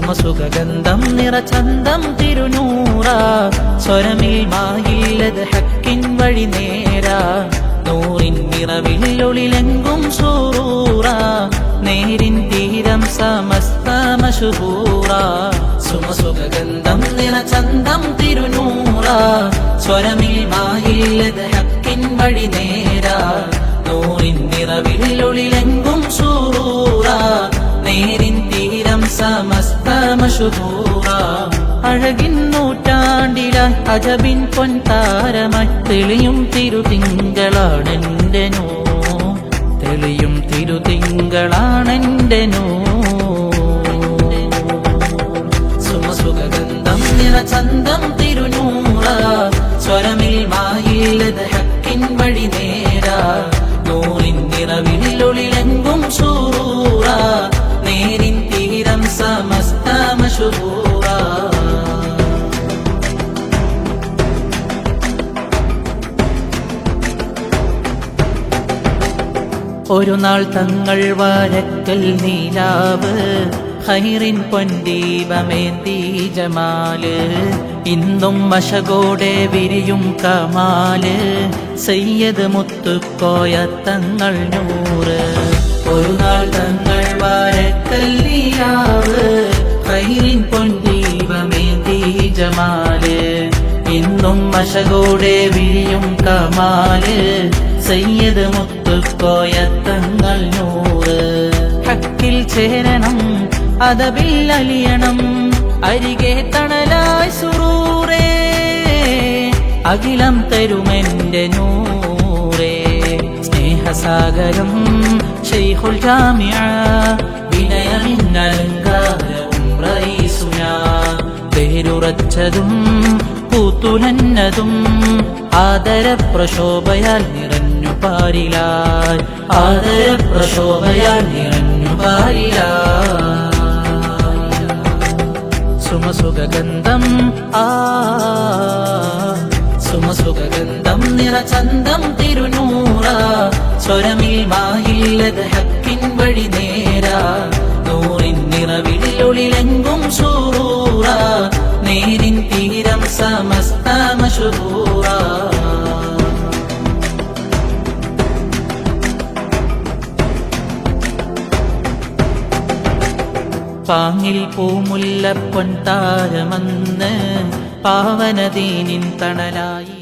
സുമസുഖഗന്ധം നിറചന്തം തിരുനൂറ സ്വരമിൽ മായില്ലത് ഹക്കിൻ വഴി നേരാ നൂറിൻ നിറവിലൊളിലെങ്കും സൂറൂറ നേരിൻ തീരം സമസ്ത മശഹൂറ സുമസുഖഗന്ധം നിറചന്തം തിരുനൂറ സ്വരമിൽ മായില്ലത് ഹക്കിൻ വഴി നേരാ നൂറിൻ നിറവിലൊളിലെങ്കും സൂറൂറ നേരിൻ തീരം സമസ്ത മശഹൂറ അഴകിൻ നൂറ്റാണ്ടിലായി അജബിൻ പൊൻതാരമായി തെളിയും തിരുതിങ്കളാണെന്റെ നൂ തെളിയും തിരുതിങ്കളാണെന്റെ നൂ സുമസുഖഗന്ധം നിറചന്തം തിരുനൂറ സ്വരമിൽ മായില്ലത് ഹക്കിൻ വഴി നേരാ നൂറിൻ നിറവിലൊളിലെങ്കും സൂറൂറ നേരിൻ തീരം സമസ്ത മശഹൂറ ഒരു നാൾ തങ്ങൾ വാരക്കൽ നീലാവ് ഖൈറിൻ പൊൻദീപമേന്തി ജമാല് ഇന്നും മശകോടെ വിരിയും കമാല് സയ്യദ് മുത്തുക്കോയ തങ്ങൾ നൂറ് ഒരു നാൾ തങ്ങൾ വാരക്കൽ നീലാവ് ഖൈറിൻ പൊൻദീപമേന്തി ജമാല് ഇന്നും മശകോടെ വിരിയും കമാല് സയ്യദ് മുത്തുക്കോയ തങ്ങൾ നൂറ് ഹക്കിൽ ചേരണം അദബിൽ അലിയണം അരികെ തണലായി സുറൂറേ അഖിലം തരുമെന്റെ നൂറേ സ്നേഹസാഗരം ശൈഖുൽ ജാമിഅ വിനയമിന്നലങ്കാരവും റഈസുന പേരുറച്ചതും പൂത്തുലന്നതും ആദരപ്രശോഭയാൽ നിറഞ്ഞു പാരിലാൽ ആദരപ്രശോഭയാൽ നിറഞ്ഞു പാരിലാൽ സുമസുഖഗന്ധം സുമസുഖഗന്ധം നിറചന്തം തിരുനൂറ സ്വരമിൽ മായില്ലത് ഹക്കിൻ വഴി നേരാ നൂറിൻ നിറവിലൊളിലെങ്കും സൂറൂറ നേരിൻ തീരം സമസ്ത മശഹൂറ പാങ്ങിൽ പൂമുല്ലപ്പൊൻ താരമന്ന് പാവനദീനിൻ തണലായി